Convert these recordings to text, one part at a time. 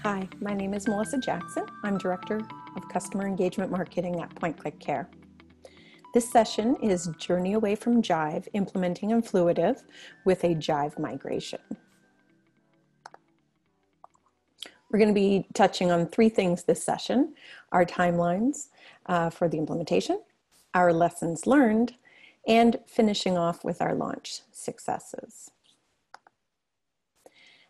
Hi, my name is Melissa Jackson. I'm Director of Customer Engagement Marketing at Point Click Care. This session is Journey Away from Jive, Implementing Influitive with a Jive Migration. We're going to be touching on three things this session: our timelines for the implementation, our lessons learned, and finishing off with our launch successes.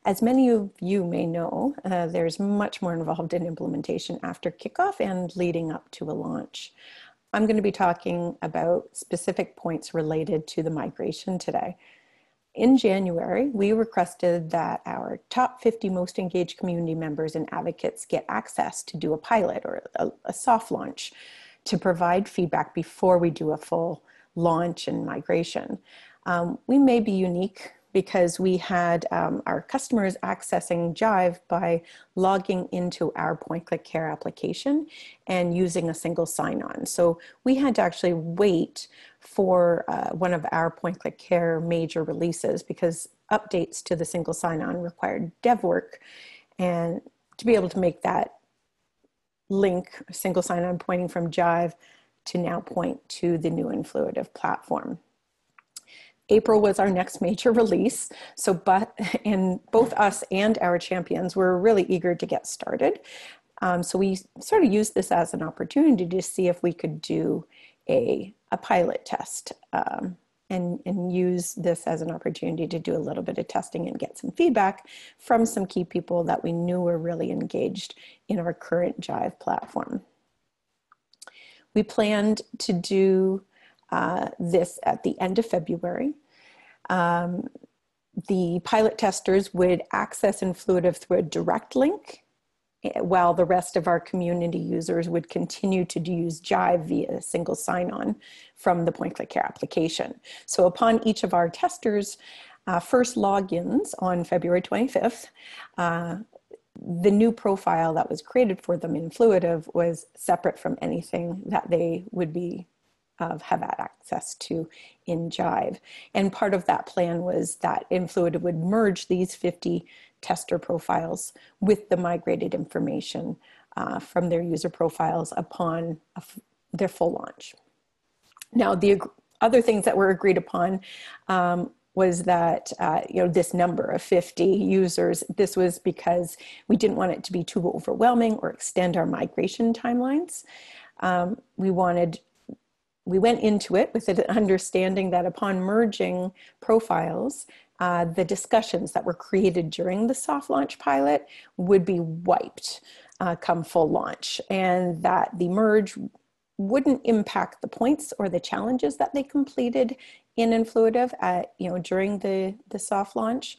As many of you may know, there's much more involved in implementation after kickoff and leading up to a launch. I'm going to be talking about specific points related to the migration today. In January, we requested that our top 50 most engaged community members and advocates get access to do a pilot or a soft launch to provide feedback before we do a full launch and migration. We may be unique because we had our customers accessing Jive by logging into our Point Click Care application and using a single sign-on. So we had to actually wait for one of our Point Click Care major releases because updates to the single sign-on required dev work, and to be able to make that link, single sign-on pointing from Jive to now point to the new Influitive platform. April was our next major release, so both us and our champions were really eager to get started. So we sort of used this as an opportunity to see if we could do a pilot test and use this as an opportunity to do a little bit of testing and get some feedback from some key people that we knew were really engaged in our current Jive platform. We planned to do this at the end of February. The pilot testers would access Influitive through a direct link, while the rest of our community users would continue to use Jive via single sign-on from the Point Click Care application. So upon each of our testers' first logins on February 25th, the new profile that was created for them in Influitive was separate from anything that they would have had access to in Jive. And part of that plan was that Influitive would merge these 50 tester profiles with the migrated information from their user profiles upon their full launch. Now, the other things that were agreed upon was that this number of 50 users, this was because we didn't want it to be too overwhelming or extend our migration timelines. We went into it with an understanding that upon merging profiles, the discussions that were created during the soft launch pilot would be wiped come full launch, and that the merge wouldn't impact the points or the challenges that they completed in Influitive during the soft launch,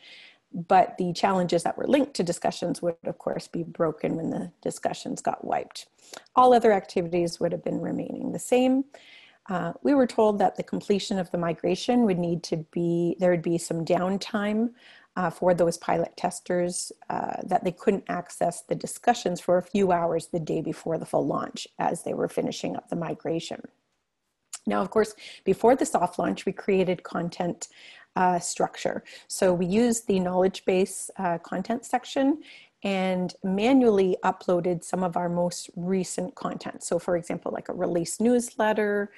but the challenges that were linked to discussions would of course be broken when the discussions got wiped. All other activities would have been remaining the same. We were told that the completion of the migration would there would be some downtime for those pilot testers, that they couldn't access the discussions for a few hours the day before the full launch as they were finishing up the migration. Now, of course, before the soft launch, we created content structure. So we used the knowledge base content section and manually uploaded some of our most recent content. So for example, like a release newsletter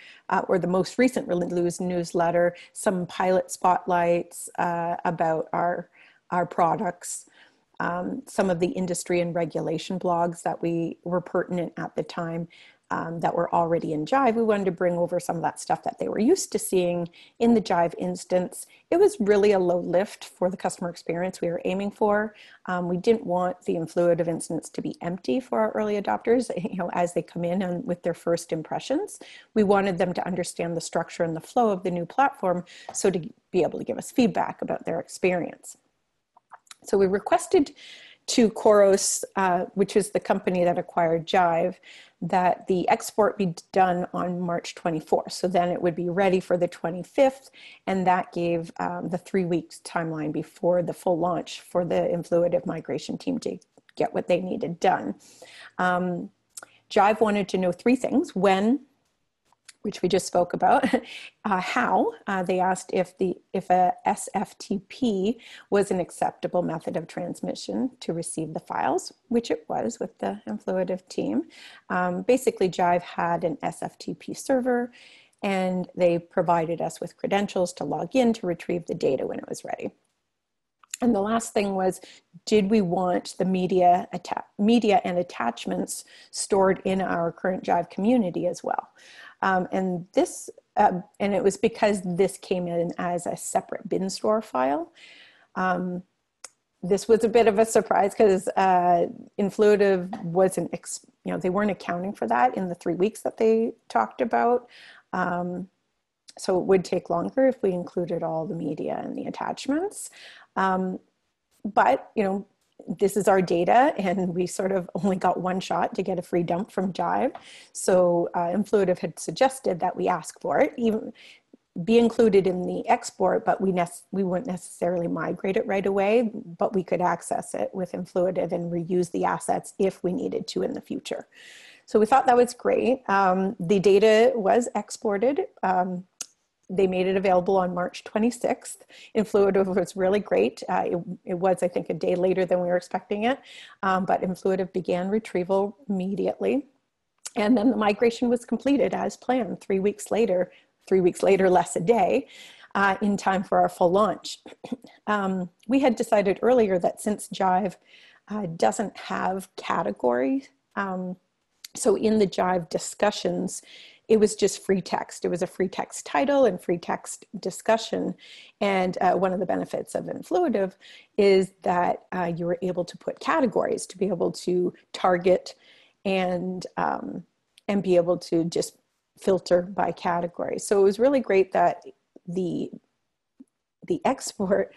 or the most recent release newsletter, some pilot spotlights about our products, some of the industry and regulation blogs that were pertinent at the time, that were already in Jive. We wanted to bring over some of that stuff that they were used to seeing in the Jive instance. It was really a low lift for the customer experience we were aiming for. We didn't want the Influitive instance to be empty for our early adopters, as they come in and with their first impressions. We wanted them to understand the structure and the flow of the new platform, so to be able to give us feedback about their experience. So we requested to Khoros, which is the company that acquired Jive, that the export be done on March 24th. So then it would be ready for the 25th, and that gave the 3 weeks timeline before the full launch for the Influitive migration team to get what they needed done. Jive wanted to know three things: when, which we just spoke about. How they asked if a SFTP was an acceptable method of transmission to receive the files, which it was with the Influitive team. Basically, Jive had an SFTP server, and they provided us with credentials to log in to retrieve the data when it was ready. And the last thing was, did we want the media and attachments stored in our current Jive community as well? And it was because this came in as a separate bin store file. This was a bit of a surprise because Influitive wasn't, they weren't accounting for that in the 3 weeks that they talked about. So it would take longer if we included all the media and the attachments. But, this is our data, and we sort of only got one shot to get a free dump from Jive. So Influitive had suggested that we ask for it, even be included in the export, but we wouldn't necessarily migrate it right away, but we could access it with Influitive and reuse the assets if we needed to in the future. So we thought that was great. The data was exported. They made it available on March 26th. Influitive was really great. It was, I think, a day later than we were expecting it, but Influitive began retrieval immediately. And then the migration was completed as planned 3 weeks later, less a day, in time for our full launch. We had decided earlier that since Jive doesn't have categories, so in the Jive discussions, it was just free text. It was a free text title and free text discussion. And one of the benefits of Influitive is that you were able to put categories to be able to target and be able to just filter by category. So it was really great that the export,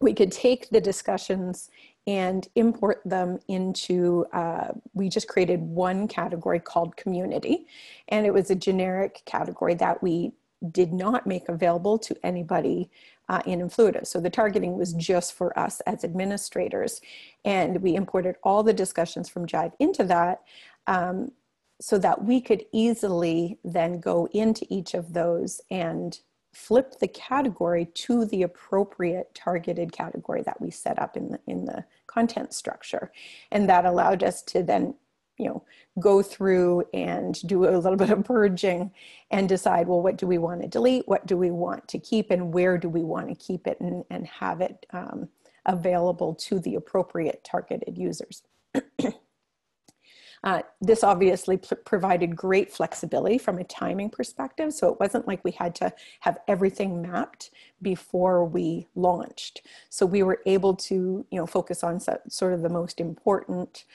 we could take the discussions and import them into, we just created one category called community. And it was a generic category that we did not make available to anybody in Influitive. So the targeting was just for us as administrators. And we imported all the discussions from Jive into that so that we could easily then go into each of those and flip the category to the appropriate targeted category that we set up in the content structure. And that allowed us to then, go through and do a little bit of purging and decide, well, what do we want to delete? What do we want to keep? And where do we want to keep it and have it available to the appropriate targeted users? This obviously provided great flexibility from a timing perspective. So it wasn't like we had to have everything mapped before we launched. So we were able to, focus on sort of the most important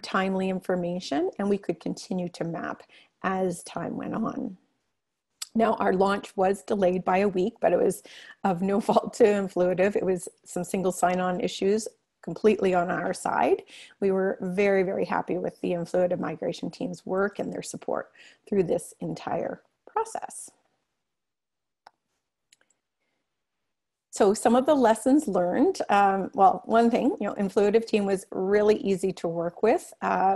timely information, and we could continue to map as time went on. Now, our launch was delayed by a week, but it was of no fault to Influitive. It was some single sign-on issues completely on our side. We were very, very happy with the Influitive migration team's work and their support through this entire process. So some of the lessons learned, well, one thing, Influitive team was really easy to work with.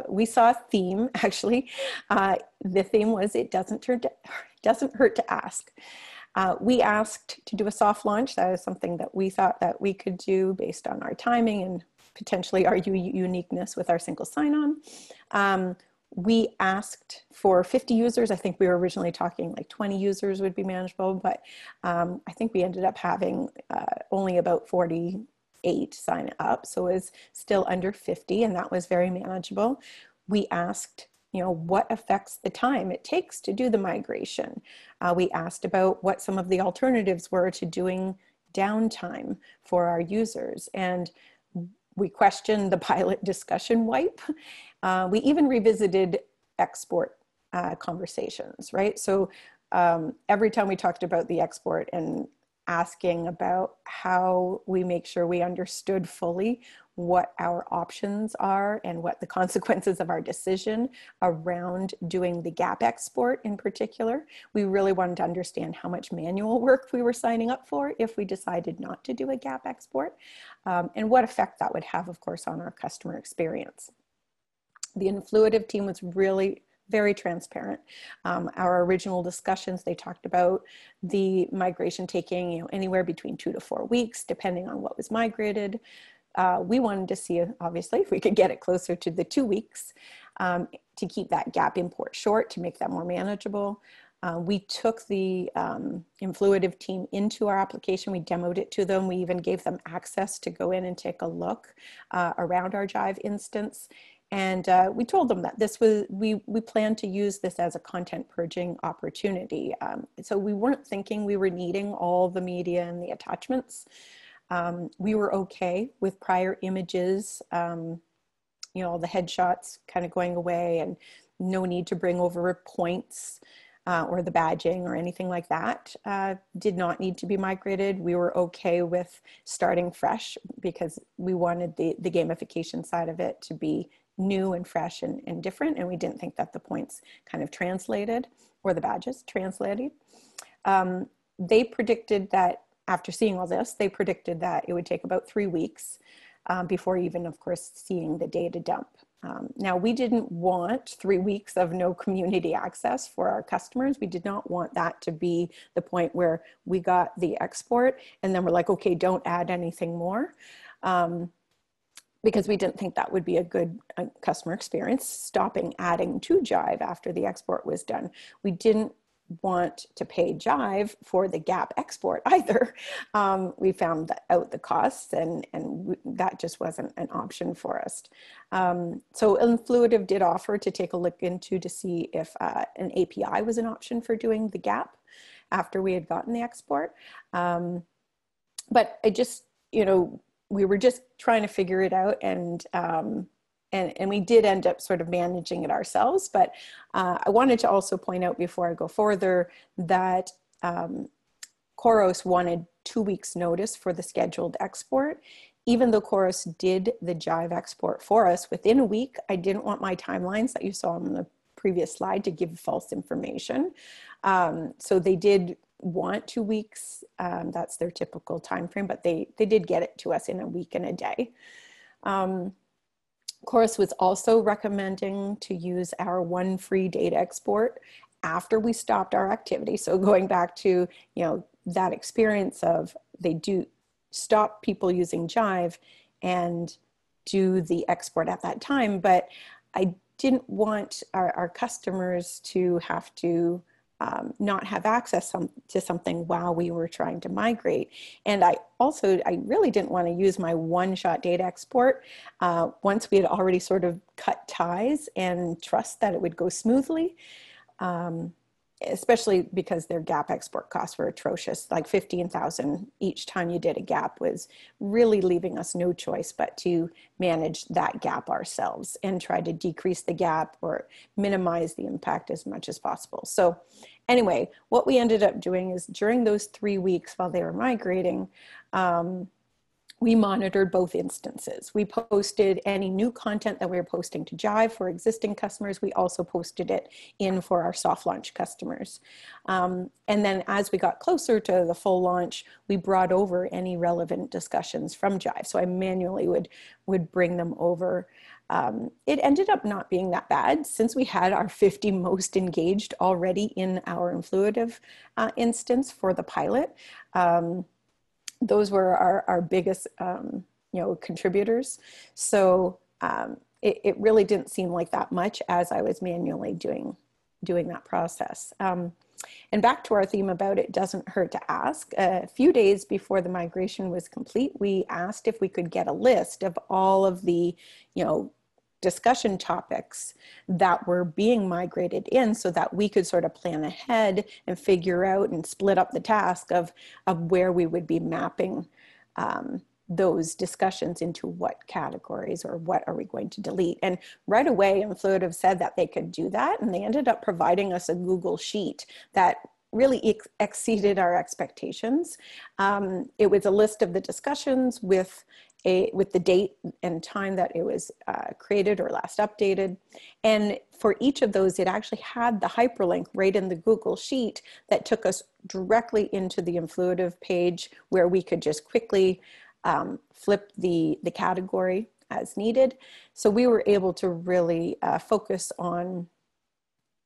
We saw a theme, actually. The theme was, it doesn't hurt to ask. We asked to do a soft launch. That is something that we thought that we could do based on our timing and potentially our uniqueness with our single sign-on. We asked for 50 users. I think we were originally talking like 20 users would be manageable, but I think we ended up having only about 48 sign up. So it was still under 50, and that was very manageable. We asked, what affects the time it takes to do the migration. We asked about what some of the alternatives were to doing downtime for our users. And we questioned the pilot discussion wipe. We even revisited export conversations, right? So every time we talked about the export and asking about how we make sure we understood fully what our options are and what the consequences of our decision around doing the gap export in particular. We really wanted to understand how much manual work we were signing up for if we decided not to do a gap export, and what effect that would have, of course, on our customer experience. The Influitive team was really very transparent. Our original discussions, they talked about the migration taking, you know, anywhere between 2 to 4 weeks, depending on what was migrated. We wanted to see, obviously, if we could get it closer to the 2 weeks, to keep that gap import short, to make that more manageable. We took the Influitive team into our application. We demoed it to them. We even gave them access to go in and take a look around our Jive instance. And we told them that this was, we planned to use this as a content purging opportunity. So we weren't thinking we were needing all the media and the attachments. We were okay with prior images, you know, all the headshots kind of going away, and no need to bring over points or the badging or anything like that. Did not need to be migrated. We were okay with starting fresh because we wanted the gamification side of it to be new and fresh and different. And we didn't think that the points kind of translated, or the badges translated. They predicted that after seeing all this, they predicted that it would take about 3 weeks before even, of course, seeing the data dump. Now, we didn't want 3 weeks of no community access for our customers. We did not want that to be the point where we got the export and then we're like, okay, don't add anything more. Because we didn't think that would be a good customer experience, stopping adding to Jive after the export was done. We didn't want to pay Jive for the gap export either. We found out the costs, and that just wasn't an option for us. So Influitive did offer to take a look into to see if an API was an option for doing the gap after we had gotten the export. But I just, you know, we were just trying to figure it out, and we did end up sort of managing it ourselves. But I wanted to also point out before I go further that Khoros wanted 2 weeks notice for the scheduled export. Even though Khoros did the Jive export for us within a week, I didn't want my timelines that you saw on the previous slide to give false information. So they did want 2 weeks. That's their typical time frame, but they did get it to us in a week and a day. Khoros was also recommending to use our one free data export after we stopped our activity. So going back to, you know, that experience of they do stop people using Jive and do the export at that time, but I didn't want our customers to have to not have access to something while we were trying to migrate. And I really didn't want to use my one-shot data export once we had already sort of cut ties and trust that it would go smoothly, especially because their gap export costs were atrocious. Like 15,000 each time you did a gap was really leaving us no choice but to manage that gap ourselves and try to decrease the gap or minimize the impact as much as possible. So anyway, what we ended up doing is during those 3 weeks while they were migrating, we monitored both instances. We posted any new content that we were posting to Jive for existing customers. We also posted it in for our soft launch customers. And then as we got closer to the full launch, we brought over any relevant discussions from Jive. So I manually would bring them over. It ended up not being that bad since we had our 50 most engaged already in our Influitive instance for the pilot. Those were our biggest, you know, contributors. So it really didn't seem like that much as I was manually doing that process. And back to our theme about it doesn't hurt to ask. A few days before the migration was complete, we asked if we could get a list of all of the, you know, discussion topics that were being migrated in so that we could sort of plan ahead and figure out and split up the task of where we would be mapping those discussions into what categories or what are we going to delete. And right away, Influitive said that they could do that, and they ended up providing us a Google Sheet that really exceeded our expectations. It was a list of the discussions with the date and time that it was created or last updated. And for each of those, it actually had the hyperlink right in the Google Sheet that took us directly into the Influitive page where we could just quickly flip the category as needed. So we were able to really focus on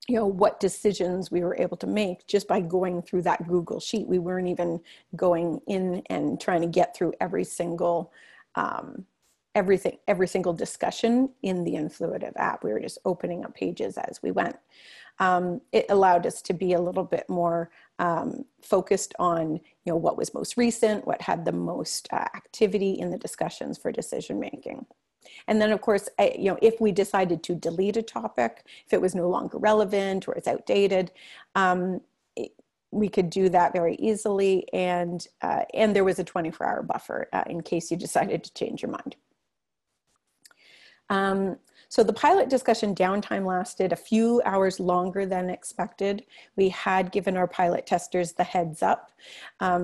what decisions we were able to make just by going through that Google sheet. We weren't even going in and trying to get through every single every single discussion in the Influitive app. We were just opening up pages as we went. It allowed us to be a little bit more focused on what was most recent, what had the most activity in the discussions for decision making. And then, of course, if we decided to delete a topic, if it was no longer relevant or it's outdated, we could do that very easily. And there was a 24-hour buffer in case you decided to change your mind. So the pilot discussion downtime lasted a few hours longer than expected. We had given our pilot testers the heads up.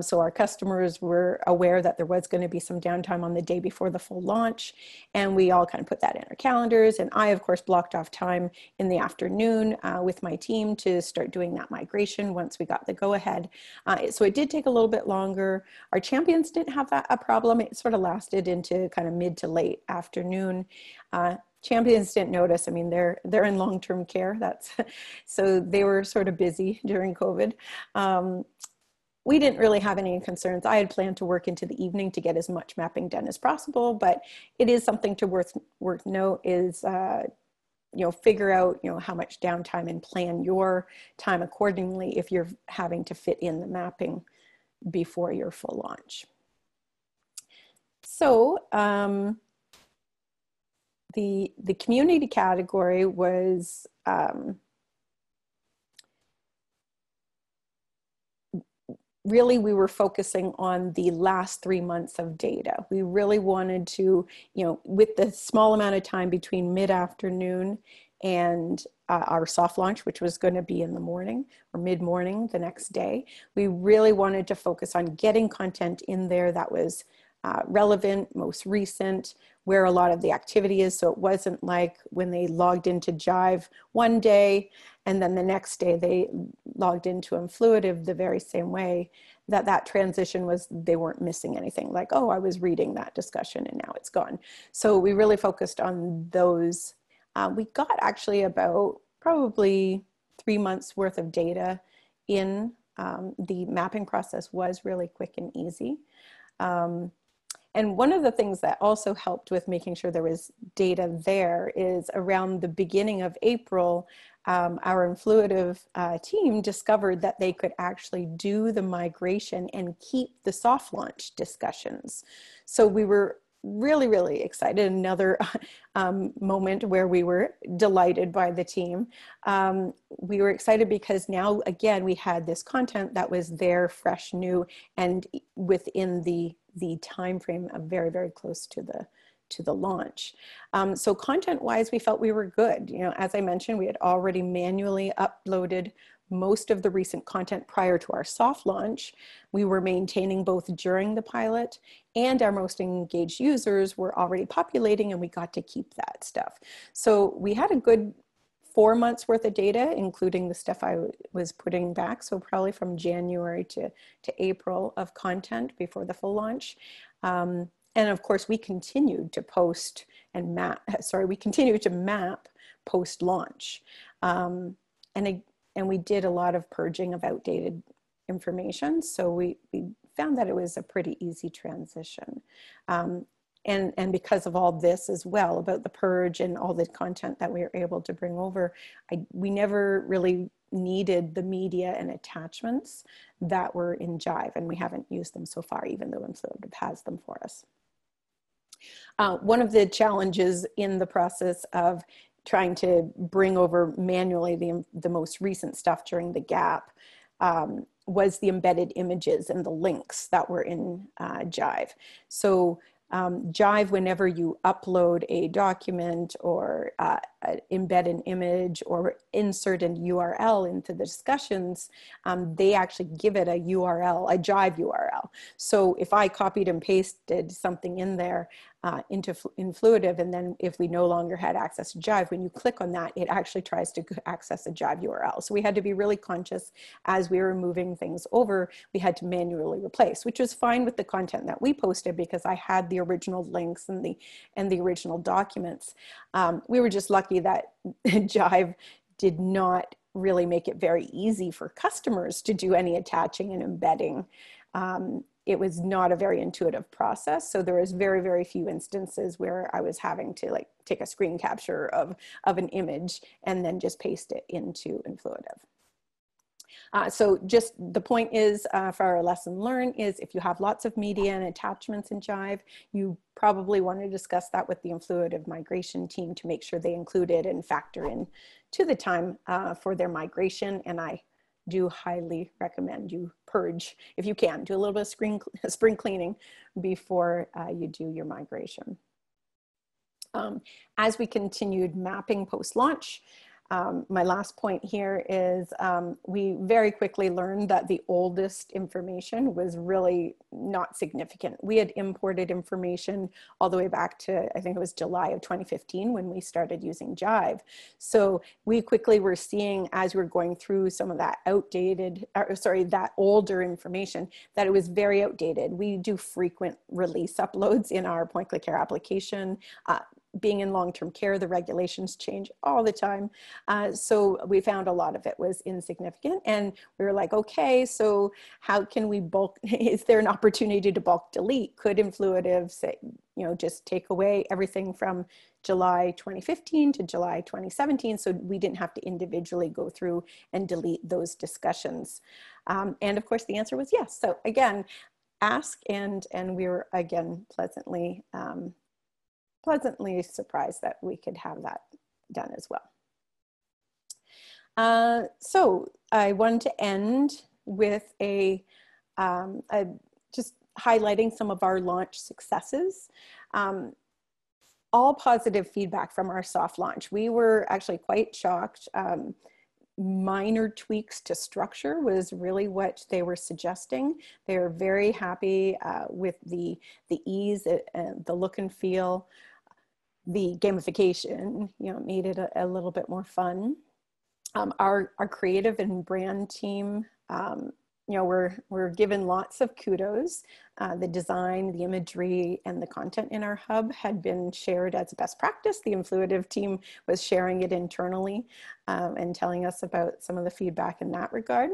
So our customers were aware that there was going to be some downtime on the day before the full launch. And we all kind of put that in our calendars. And I, of course, blocked off time in the afternoon with my team to start doing that migration once we got the go-ahead. So it did take a little bit longer. Our champions didn't have a problem. It sort of lasted into kind of mid to late afternoon. Champions didn't notice. I mean, they're in long-term care. So they were sort of busy during COVID. We didn't really have any concerns. I had planned to work into the evening to get as much mapping done as possible, but it is something to worth note is figure out how much downtime and plan your time accordingly if you're having to fit in the mapping before your full launch. So the community category was really, we were focusing on the last 3 months of data. We really wanted to, with the small amount of time between mid-afternoon and our soft launch, which was going to be in the morning or mid-morning the next day, we really wanted to focus on getting content in there that was relevant, most recent, where a lot of the activity is. So it wasn't like when they logged into Jive one day and then the next day they logged into Influitive the very same way, that transition was, they weren't missing anything. Like, oh, I was reading that discussion and now it's gone. So we really focused on those. We got actually about probably 3 months worth of data in. The mapping process was really quick and easy. And one of the things that also helped with making sure there was data there is around the beginning of April, our Influitive team discovered that they could actually do the migration and keep the soft launch discussions. So we were really, really excited. Another moment where we were delighted by the team. We were excited because now, again, we had this content that was there, fresh, new, and within the time frame of very, very close to the launch. So content-wise, we felt we were good. As I mentioned, we had already manually uploaded most of the recent content prior to our soft launch. We were maintaining both during the pilot, and our most engaged users were already populating, and we got to keep that stuff. So we had a good 4 months worth of data, including the stuff I was putting back. So probably from January to April of content before the full launch. And of course, we continued to post and map, we continued to map post-launch. And we did a lot of purging of outdated information. So we found that it was a pretty easy transition. And because of all this as well, about the purge and all the content that we were able to bring over, we never really needed the media and attachments that were in Jive, and we haven't used them so far, even though Influitive has them for us. One of the challenges in the process of trying to bring over manually the most recent stuff during the gap was the embedded images and the links that were in Jive. So Jive, whenever you upload a document or embed an image or insert an URL into the discussions, they actually give it a URL, a Jive URL. So if I copied and pasted something in there into Influitive, and then if we no longer had access to Jive, when you click on that, it actually tries to access a Jive URL. So we had to be really conscious as we were moving things over. We had to manually replace, which was fine with the content that we posted because I had the original links and the original documents. We were just lucky that Jive did not really make it very easy for customers to do any attaching and embedding. It was not a very intuitive process. So there was very, very few instances where I was having to like take a screen capture of an image and then just paste it into Influitive. So just the point is for our lesson learned is if you have lots of media and attachments in Jive, you probably want to discuss that with the Influitive migration team to make sure they include it and factor in to the time for their migration. And I do highly recommend you purge, if you can, do a little bit of spring cleaning before you do your migration. As we continued mapping post-launch, my last point here is we very quickly learned that the oldest information was really not significant. We had imported information all the way back to, I think it was July of 2015 when we started using Jive. So we quickly were seeing as we were going through some of that that older information, that it was very outdated. We do frequent release uploads in our point-click-care application. Being in long-term care, the regulations change all the time. So we found a lot of it was insignificant, and we were like, okay, so how can we bulk, is there an opportunity to bulk delete? Could Influitive say, just take away everything from July 2015 to July 2017 so we didn't have to individually go through and delete those discussions? And of course the answer was yes. So again, ask, and we were again pleasantly surprised that we could have that done as well. So I wanted to end with just highlighting some of our launch successes. All positive feedback from our soft launch. We were actually quite shocked. Minor tweaks to structure was really what they were suggesting. They were very happy with the ease, the look and feel. The gamification, made it a little bit more fun. Our creative and brand team, we're given lots of kudos. The design, the imagery, and the content in our hub had been shared as a best practice. The Influitive team was sharing it internally and telling us about some of the feedback in that regard.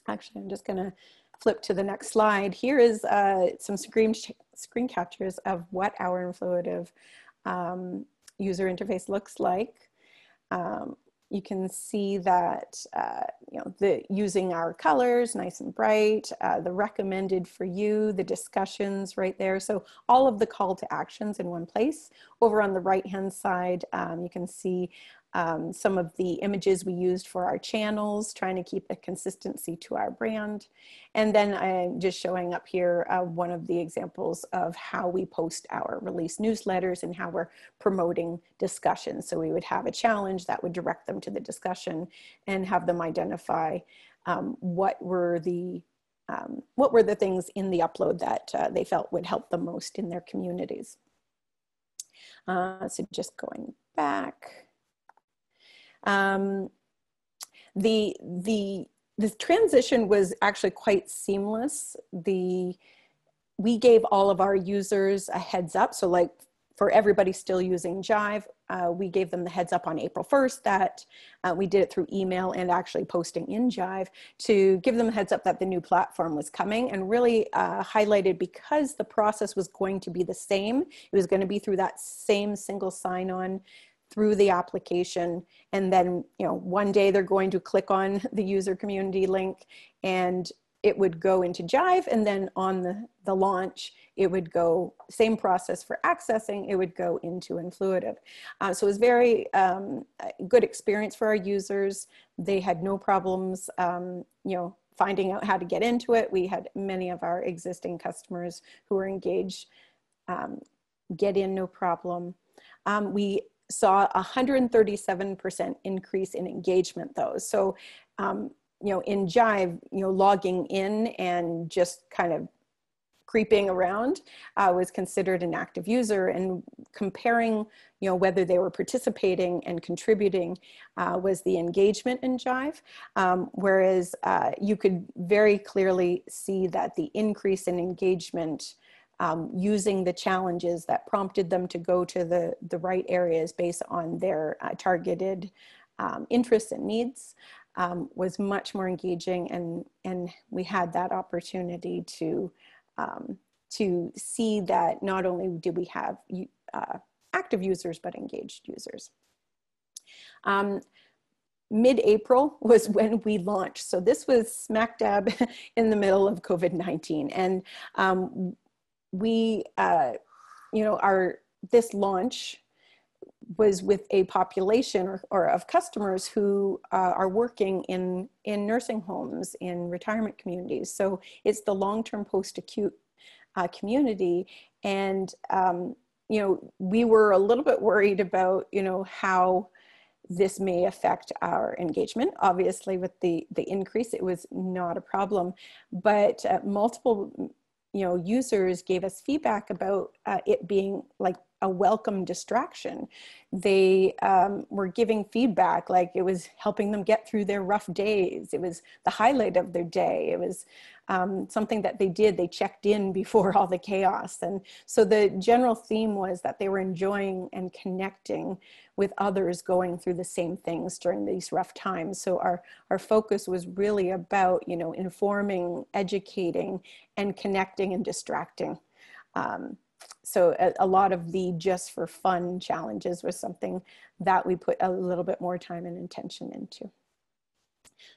Actually, I'm just going to flip to the next slide. Here is some screen captures of what our Influitive user interface looks like. You can see that using our colors, nice and bright, the recommended for you, the discussions right there. So all of the call to actions in one place. Over on the right-hand side, you can see some of the images we used for our channels, trying to keep a consistency to our brand. And then I'm just showing up here one of the examples of how we post our release newsletters and how we're promoting discussions. So we would have a challenge that would direct them to the discussion and have them identify what were the things in the upload that they felt would help them most in their communities. So just going back. The transition was actually quite seamless. We gave all of our users a heads up. So like for everybody still using Jive, we gave them the heads up on April 1st that we did it through email and actually posting in Jive to give them a heads up that the new platform was coming, and really highlighted because the process was going to be the same. It was going to be through that same single sign-on through the application, and then one day they're going to click on the user community link and it would go into Jive, and then on the launch it would go, same process for accessing, it would go into Influitive. So it was very good experience for our users. They had no problems finding out how to get into it. We had many of our existing customers who were engaged get in no problem. We saw 137% increase in engagement though. So, in Jive, logging in and just kind of creeping around was considered an active user, and comparing, whether they were participating and contributing was the engagement in Jive. Whereas you could very clearly see that the increase in engagement using the challenges that prompted them to go to the right areas based on their targeted interests and needs was much more engaging, and we had that opportunity to see that not only did we have active users, but engaged users. Mid-April was when we launched. So this was smack dab in the middle of COVID-19. And this launch was with a population or of customers who are working in nursing homes, in retirement communities. So it's the long-term post-acute community. And, we were a little bit worried about, how this may affect our engagement. Obviously, with the increase, it was not a problem, but multiple, users gave us feedback about it being like a welcome distraction. They were giving feedback like it was helping them get through their rough days. It was the highlight of their day. It was something that they did. They checked in before all the chaos. And so the general theme was that they were enjoying and connecting with others going through the same things during these rough times. So our focus was really about, informing, educating, and connecting and distracting. So a lot of the just for fun challenges was something that we put a little bit more time and intention into.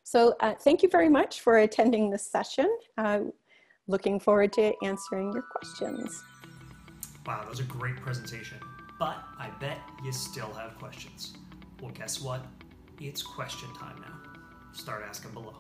So thank you very much for attending this session. Looking forward to answering your questions. Wow, that was a great presentation, but I bet you still have questions. Well, guess what? It's question time now. Start asking below.